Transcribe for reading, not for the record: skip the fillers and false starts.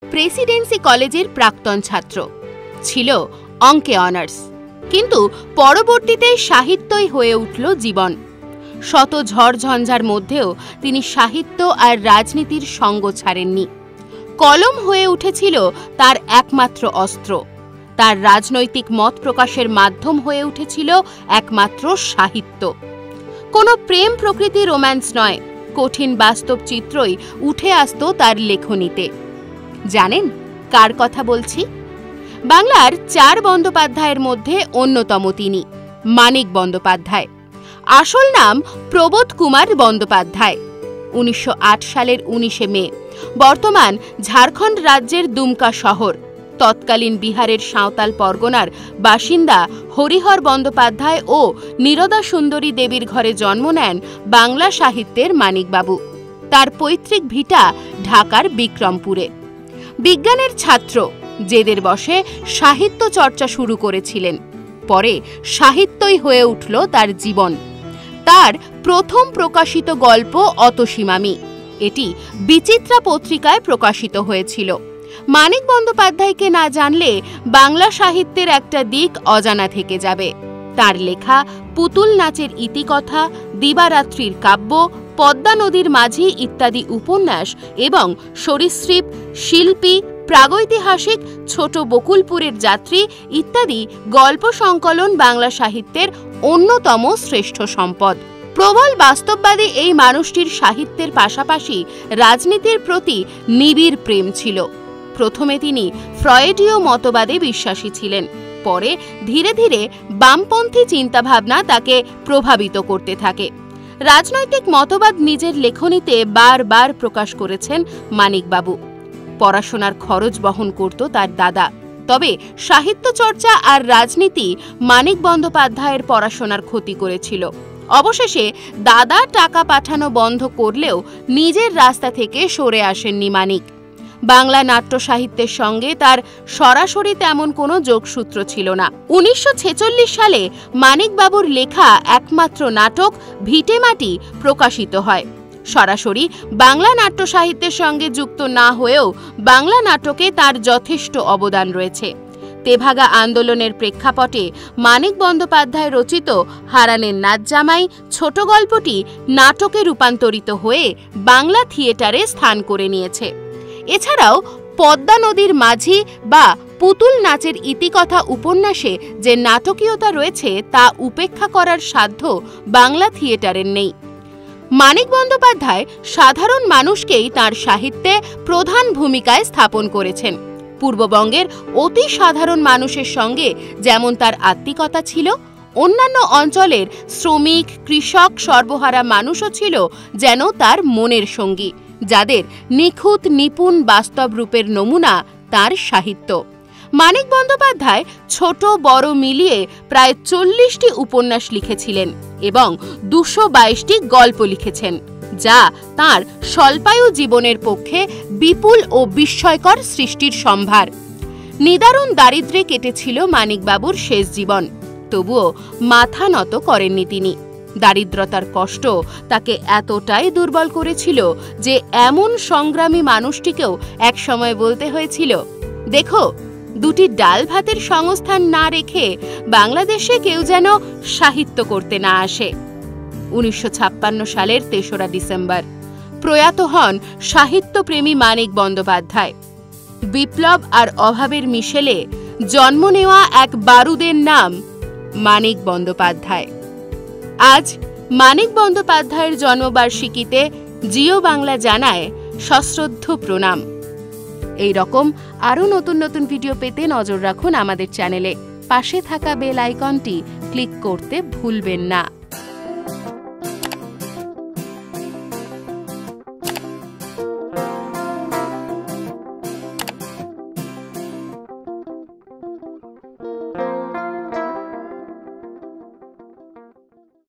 Presidency কলেজের প্রাক্তন ছাত্র, ছিল অঙ্কে অনার্স, কিন্তু পরবর্তীতে সাহিত্যই হয়ে উঠল জীবন। শত ঝড়ঝঞ্ঝার মধ্যেও তিনি সাহিত্য আর রাজনীতির সঙ্গ ছাড়েননি। কলম হয়ে উঠেছিল তার একমাত্র অস্ত্র। তার রাজনৈতিক মত প্রকাশের মাধ্যম হয়ে উঠেছিল একমাত্র সাহিত্য। কোনো প্রেম প্রকৃতি রোম্যান্স নয়, কঠিন বাস্তব চিত্রই উঠে আসত তার লেখনীতে। জানেন কার কথা বলছি? বাংলার ৪ বন্দ্যোপাধ্যায়ের মধ্যে অন্যতম তিনি, মানিক বন্দ্যোপাধ্যায়। আসল নাম প্রবোধ কুমার বন্দ্যোপাধ্যায়। ১৯০৮ সালের ১৯শে মে বর্তমান ঝাড়খণ্ড রাজ্যের দুমকা শহর, তৎকালীন বিহারের সাঁওতাল পরগনার বাসিন্দা হরিহর বন্দ্যোপাধ্যায় ও নীরদা সুন্দরী দেবীর ঘরে জন্ম নেন বাংলা সাহিত্যের মানিকবাবু। তার পৈতৃক ভিটা ঢাকার বিক্রমপুরে। বিজ্ঞানের ছাত্র, জেদের বশে সাহিত্য চর্চা শুরু করেছিলেন। পরে সাহিত্যই হয়ে উঠল তার জীবন। তার প্রথম প্রকাশিত গল্প অতসীমামি, এটি বিচিত্রা পত্রিকায় প্রকাশিত হয়েছিল। মানিক বন্দ্যোপাধ্যায়কে না জানলে বাংলা সাহিত্যের একটা দিক অজানা থেকে যাবে। তার লেখা পুতুল নাচের ইতিকথা, দিবারাত্রির কাব্য, পদ্মা নদীর মাঝি ইত্যাদি উপন্যাস এবং সরীসৃপ, শিল্পী, প্রাগৈতিহাসিক, ছোট বকুলপুরের যাত্রী ইত্যাদি গল্প সংকলন বাংলা সাহিত্যের অন্যতম শ্রেষ্ঠ সম্পদ। প্রবল বাস্তববাদী এই মানুষটির সাহিত্যের পাশাপাশি রাজনীতির প্রতি নিবিড় প্রেম ছিল। প্রথমে তিনি ফ্রয়েডীয় মতবাদে বিশ্বাসী ছিলেন, পরে ধীরে ধীরে বামপন্থী চিন্তাভাবনা তাকে প্রভাবিত করতে থাকে। রাজনৈতিক মতবাদ নিজের লেখনীতে বারবার প্রকাশ করেছেন মানিকবাবু। পড়াশোনার খরচ বহন করত তার দাদা, তবে সাহিত্য চর্চা আর রাজনীতি মানিক বন্দ্যোপাধ্যায়ের পড়াশোনার ক্ষতি করেছিল। অবশেষে দাদা টাকা পাঠানো বন্ধ করলেও নিজের রাস্তা থেকে সরে আসেননি মানিক। বাংলা নাট্য সাহিত্যের সঙ্গে তার সরাসরি তেমন কোনো যোগসূত্র ছিল না। ১৯৪৬ সালে মানিকবাবুর লেখা একমাত্র নাটক ভিটেমাটি প্রকাশিত হয়। সরাসরি বাংলা নাট্য সাহিত্যের সঙ্গে যুক্ত না হয়েও বাংলা নাটকে তার যথেষ্ট অবদান রয়েছে। তেভাগা আন্দোলনের প্রেক্ষাপটে মানিক বন্দ্যোপাধ্যায় রচিত হারানের নাচ জামাই ছোট গল্পটি নাটকে রূপান্তরিত হয়ে বাংলা থিয়েটারে স্থান করে নিয়েছে। এছাড়াও পদ্মা নদীর মাঝি বা পুতুল নাচের ইতিকথা উপন্যাসে যে নাটকীয়তা রয়েছে তা উপেক্ষা করার সাধ্য বাংলা থিয়েটারের নেই। মানিক বন্দ্যোপাধ্যায় সাধারণ মানুষকেই তাঁর সাহিত্যে প্রধান ভূমিকায় স্থাপন করেছেন। পূর্ববঙ্গের অতি সাধারণ মানুষের সঙ্গে যেমন তার আত্মিকতা ছিল, অন্যান্য অঞ্চলের শ্রমিক, কৃষক, সর্বহারা মানুষও ছিল যেন তার মনের সঙ্গী, যাদের নিখুঁত নিপুণ বাস্তব রূপের নমুনা তার সাহিত্য। মানিক বন্দ্যোপাধ্যায় ছোট বড় মিলিয়ে প্রায় ৪০টি উপন্যাস লিখেছিলেন এবং ২২২টি গল্প লিখেছেন, যা তাঁর স্বল্পায়ু জীবনের পক্ষে বিপুল ও বিস্ময়কর সৃষ্টির সম্ভার। নিদারুণ দারিদ্র্যে কেটেছিল মানিকবাবুর শেষ জীবন, তবুও মাথা নত করেননি তিনি। দারিদ্রতার কষ্ট তাকে এতটাই দুর্বল করেছিল যে এমন সংগ্রামী মানুষটিকেও একসময় বলতে হয়েছিল, দেখো, দুটি ডাল ভাতের সংস্থান না রেখে বাংলাদেশে কেউ যেন সাহিত্য করতে না আসে। ১৯৫৬ সালের ৩রা ডিসেম্বর প্রয়াত হন সাহিত্যপ্রেমী মানিক বন্দ্যোপাধ্যায়। বিপ্লব আর অভাবের মিশেলে জন্ম নেওয়া এক বারুদের নাম মানিক বন্দ্যোপাধ্যায়। আজ মানিক বন্দ্যোপাধ্যায়ের জন্মবার্ষিকীতে জিও বাংলা জানায় সশ্রদ্ধ প্রণাম। এই রকম আরও নতুন নতুন ভিডিও পেতে নজর রাখুন আমাদের চ্যানেলে। পাশে থাকা বেল আইকনটি ক্লিক করতে ভুলবেন না।